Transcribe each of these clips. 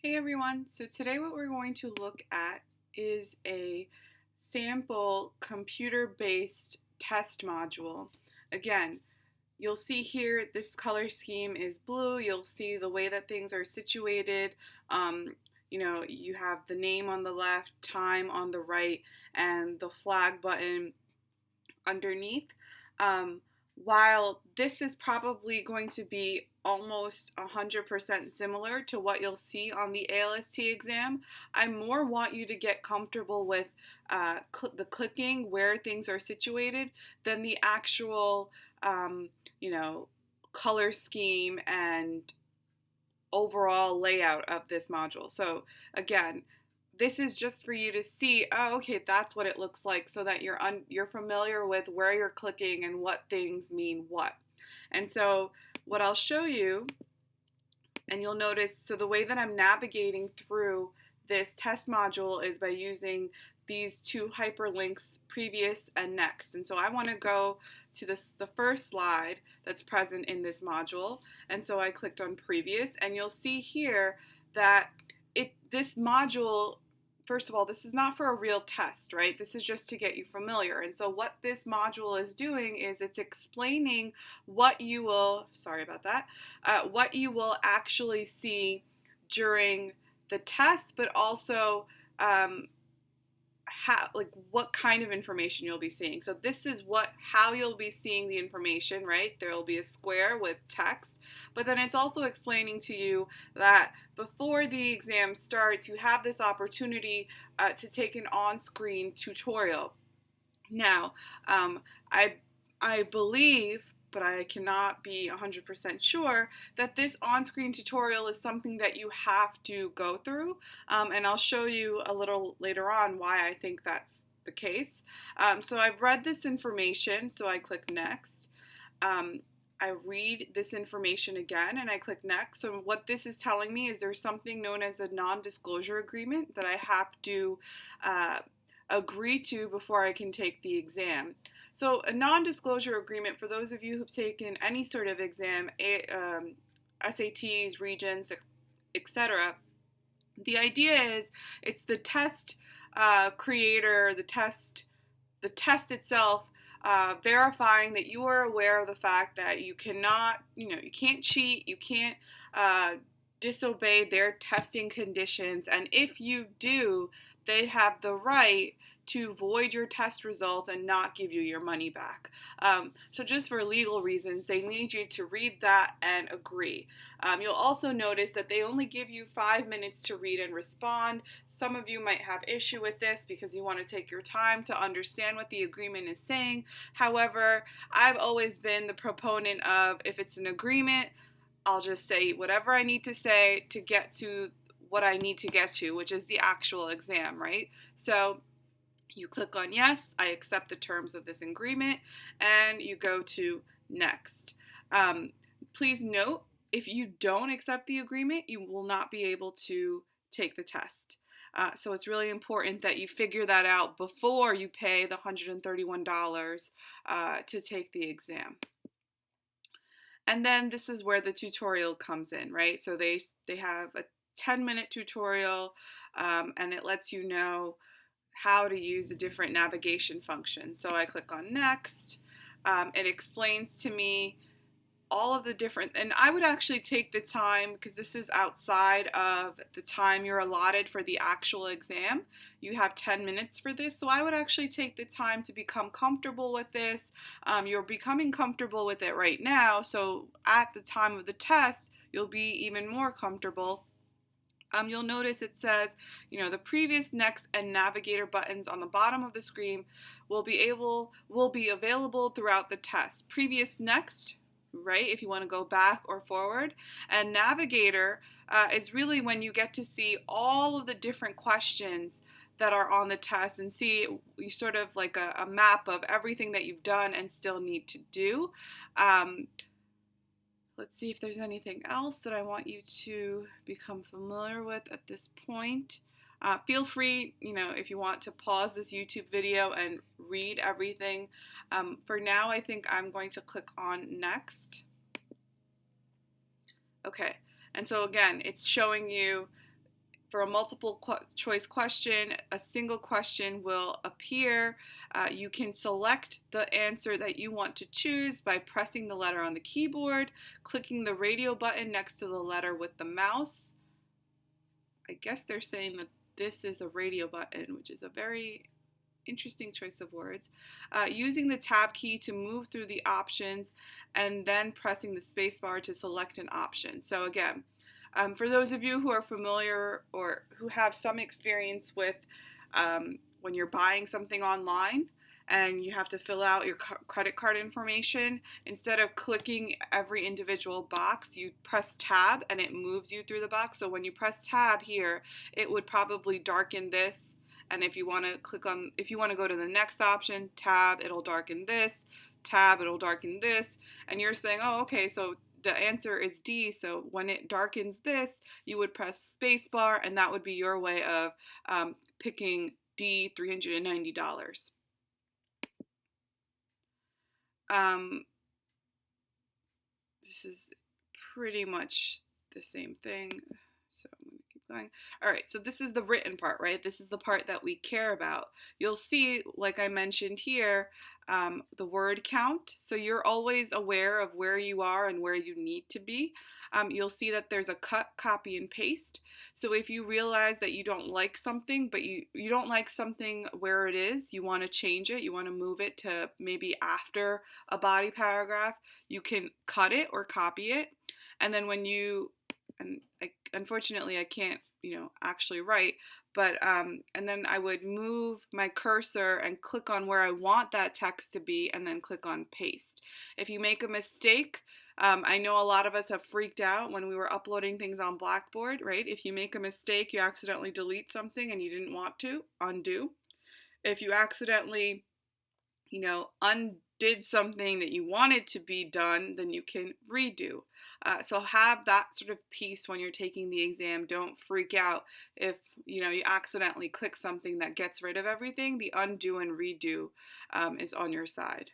Hey everyone, so today what we're going to look at is a sample computer-based test module. Again, you'll see here this color scheme is blue. You'll see the way that things are situated. You have the name on the left, time on the right, and the flag button underneath. Um, while this is probably going to be almost 100% similar to what you'll see on the ALST exam, I more want you to get comfortable with the clicking, where things are situated, than the actual, um, you know, color scheme and overall layout of this module. So again, this is just for you to see, oh, okay, that's what it looks like, so that you're familiar with where you're clicking and what things mean what. And so what I'll show you, and you'll notice, so the way that I'm navigating through this test module is by using these two hyperlinks, previous and next. And so I want to go to the first slide that's present in this module. And so I clicked on previous, and you'll see here that this module, first of all, this is not for a real test, right? This is just to get you familiar. And so what this module is doing is it's explaining what you will, sorry about that, what you will actually see during the test, but also what kind of information you'll be seeing. So this is how you'll be seeing the information, right? There will be a square with text, but then it's also explaining to you that before the exam starts, you have this opportunity to take an on-screen tutorial. Now, I believe, but I cannot be 100% sure, that this on-screen tutorial is something that you have to go through, and I'll show you a little later on why I think that's the case. So I've read this information, so I click next. I read this information again and I click next. So what this is telling me is there's something known as a non-disclosure agreement that I have to agree to before I can take the exam. So a non-disclosure agreement, for those of you who've taken any sort of exam, SATs, Regents, etc., the idea is it's the test creator, the test itself, verifying that you are aware of the fact that you cannot, you can't cheat, you can't disobey their testing conditions, and if you do, they have the right to void your test results and not give you your money back. So just for legal reasons, they need you to read that and agree. You'll also notice that they only give you 5 minutes to read and respond. Some of you might have issue with this because you want to take your time to understand what the agreement is saying. However, I've always been the proponent of, if it's an agreement, I'll just say whatever I need to say to get to what I need to get to, which is the actual exam, right? So you click on yes, I accept the terms of this agreement, and you go to next. Please note, if you don't accept the agreement, you will not be able to take the test. So it's really important that you figure that out before you pay the $131 to take the exam. And then this is where the tutorial comes in, right? So they have a 10-minute tutorial, and it lets you know how to use the different navigation functions. So I click on next. It explains to me all of the different, and I would actually take the time, because this is outside of the time you're allotted for the actual exam. You have 10 minutes for this, so I would actually take the time to become comfortable with this. You're becoming comfortable with it right now, so at the time of the test, you'll be even more comfortable. You'll notice it says, the previous, next, and navigator buttons on the bottom of the screen will be available throughout the test. Previous, next, right, if you want to go back or forward, and navigator is really when you get to see all of the different questions that are on the test and see sort of like a map of everything that you've done and still need to do. Let's see if there's anything else that I want you to become familiar with at this point. Feel free, if you want to pause this YouTube video and read everything. For now, I think I'm going to click on next. Okay, and so again, it's showing you for a multiple choice question, a single question will appear. You can select the answer that you want to choose by pressing the letter on the keyboard, clicking the radio button next to the letter with the mouse. I guess they're saying that this is a radio button, which is a very interesting choice of words. Using the tab key to move through the options, and then pressing the spacebar to select an option. So again, for those of you who are familiar or who have some experience with when you're buying something online and you have to fill out your credit card information, instead of clicking every individual box, you press tab and it moves you through the box. So when you press tab here, it would probably darken this. And if you want to go to the next option, tab, it'll darken this, tab, it'll darken this. And you're saying, oh, okay, so the answer is D, so when it darkens this, you would press spacebar, and that would be your way of picking D, $390. This is pretty much the same thing, so I'm going to keep going. All right, so this is the written part, right? This is the part that we care about. You'll see, like I mentioned here, the word count. So you're always aware of where you are and where you need to be. You'll see that there's a cut, copy, and paste. So if you realize that you don't like something, but you don't like something where it is, you want to change it, you want to move it to maybe after a body paragraph, you can cut it or copy it. And then when you, unfortunately I can't, actually write, but and then I would move my cursor and click on where I want that text to be, and then click on paste. If you make a mistake, I know a lot of us have freaked out when we were uploading things on Blackboard, right? If you make a mistake, you accidentally delete something and you didn't want to, undo. If you accidentally, undid something that you wanted to be done, then you can redo. So have that sort of piece when you're taking the exam. Don't freak out if you accidentally click something that gets rid of everything. The undo and redo is on your side.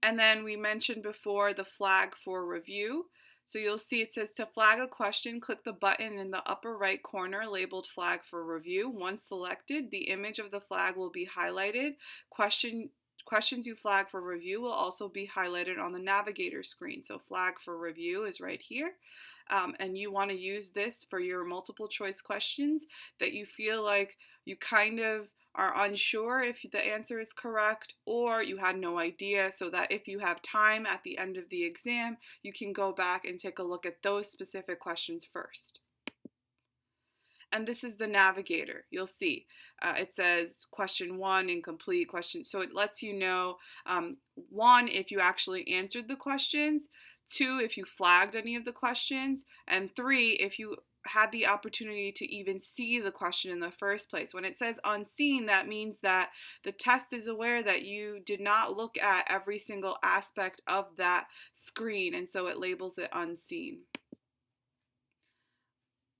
And then we mentioned before the flag for review. So you'll see it says to flag a question, click the button in the upper right corner labeled flag for review. Once selected, the image of the flag will be highlighted. Questions you flag for review will also be highlighted on the navigator screen. So flag for review is right here. And you want to use this for your multiple choice questions that you feel like you kind of are unsure if the answer is correct, or you had no idea, so that if you have time at the end of the exam, you can go back and take a look at those specific questions first. And this is the navigator. You'll see it says question 1 incomplete question. So it lets you know, 1, if you actually answered the questions, 2, if you flagged any of the questions, and 3, if you had the opportunity to even see the question in the first place. When it says unseen, that means that the test is aware that you did not look at every single aspect of that screen, and so it labels it unseen.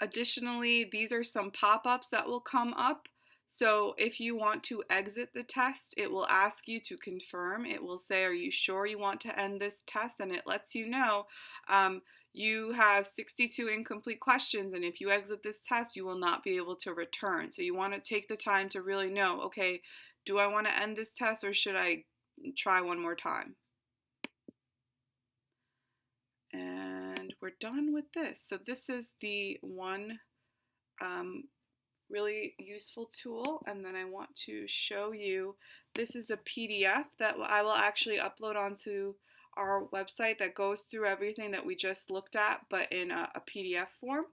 Additionally, these are some pop-ups that will come up. So if you want to exit the test, it will ask you to confirm. It will say, are you sure you want to end this test? And it lets you know you have 62 incomplete questions, and if you exit this test, you will not be able to return. So you want to take the time to really know, okay, do I want to end this test, or should I try one more time? And we're done with this. So this is the one really useful tool, and then I want to show you, this is a PDF that I will actually upload onto our website that goes through everything that we just looked at, but in a PDF form.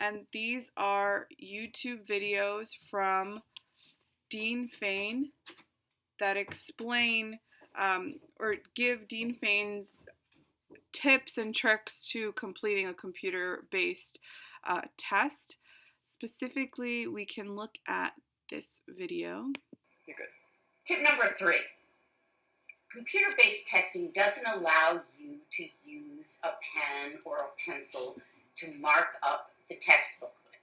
And these are YouTube videos from Dean Fain that explain or give Dean Fain's tips and tricks to completing a computer-based test. Specifically, we can look at this video. You're good. Tip number 3. Computer-based testing doesn't allow you to use a pen or a pencil to mark up the test booklet.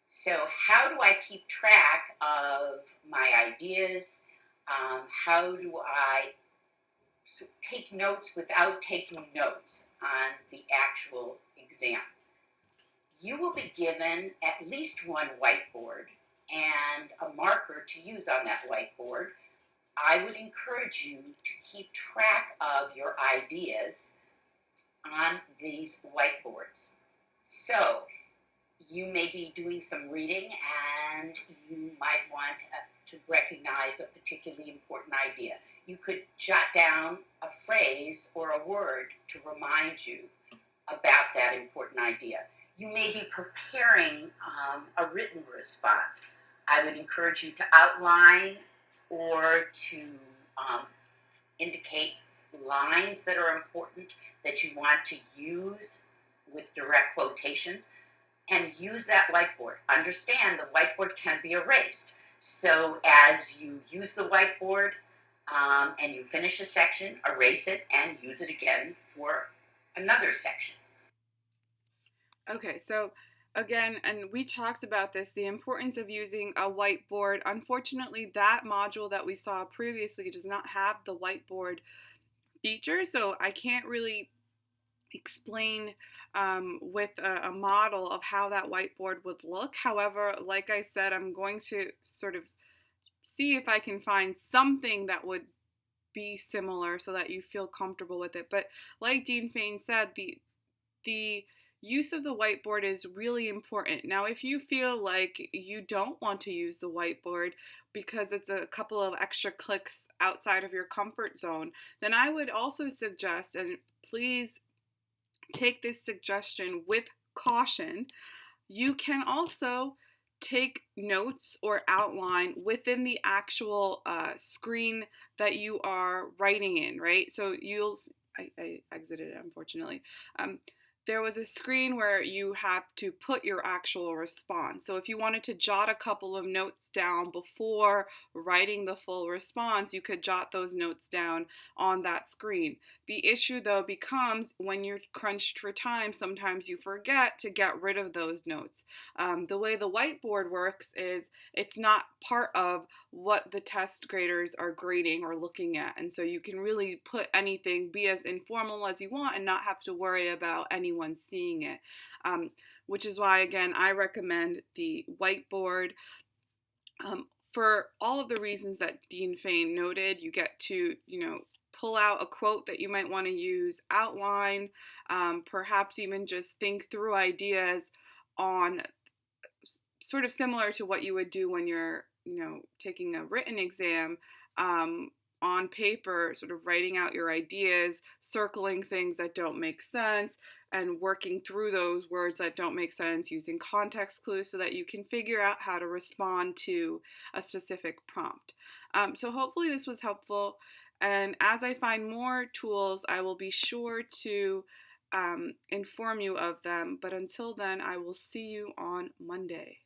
So how do I keep track of my ideas? How do I take notes without taking notes on the actual exam? You will be given at least one whiteboard and a marker to use on that whiteboard. I would encourage you to keep track of your ideas on these whiteboards. So, you may be doing some reading and you might want to recognize a particularly important idea. You could jot down a phrase or a word to remind you about that important idea. You may be preparing a written response. I would encourage you to outline or to um, indicate lines that are important that you want to use with direct quotations, and use that whiteboard. Understand the whiteboard can be erased. So as you use the whiteboard and you finish a section, erase it and use it again for another section. Okay, so again, and we talked about this, the importance of using a whiteboard. Unfortunately, that module that we saw previously does not have the whiteboard feature, so I can't really explain with a model of how that whiteboard would look. However, like I said, I'm going to sort of see if I can find something that would be similar so that you feel comfortable with it. But like Dean Fain said, the use of the whiteboard is really important. Now, if you feel like you don't want to use the whiteboard because it's a couple of extra clicks outside of your comfort zone, then I would also suggest, and please take this suggestion with caution, you can also take notes or outline within the actual screen that you are writing in, right? So I exited it, unfortunately. There was a screen where you have to put your actual response. So if you wanted to jot a couple of notes down before writing the full response, you could jot those notes down on that screen. The issue, though, becomes when you're crunched for time, sometimes you forget to get rid of those notes. The way the whiteboard works is it's not part of what the test graders are grading or looking at. And so you can really put anything, be as informal as you want, and not have to worry about anyone seeing it. Which is why, again, I recommend the whiteboard. For all of the reasons that Dean Fain noted, you get to, pull out a quote that you might want to use, outline, perhaps even just think through ideas on sort of similar to what you would do when you're, taking a written exam, on paper, sort of writing out your ideas, circling things that don't make sense, and working through those words that don't make sense using context clues so that you can figure out how to respond to a specific prompt. So hopefully this was helpful. And as I find more tools, I will be sure to inform you of them. But until then, I will see you on Monday.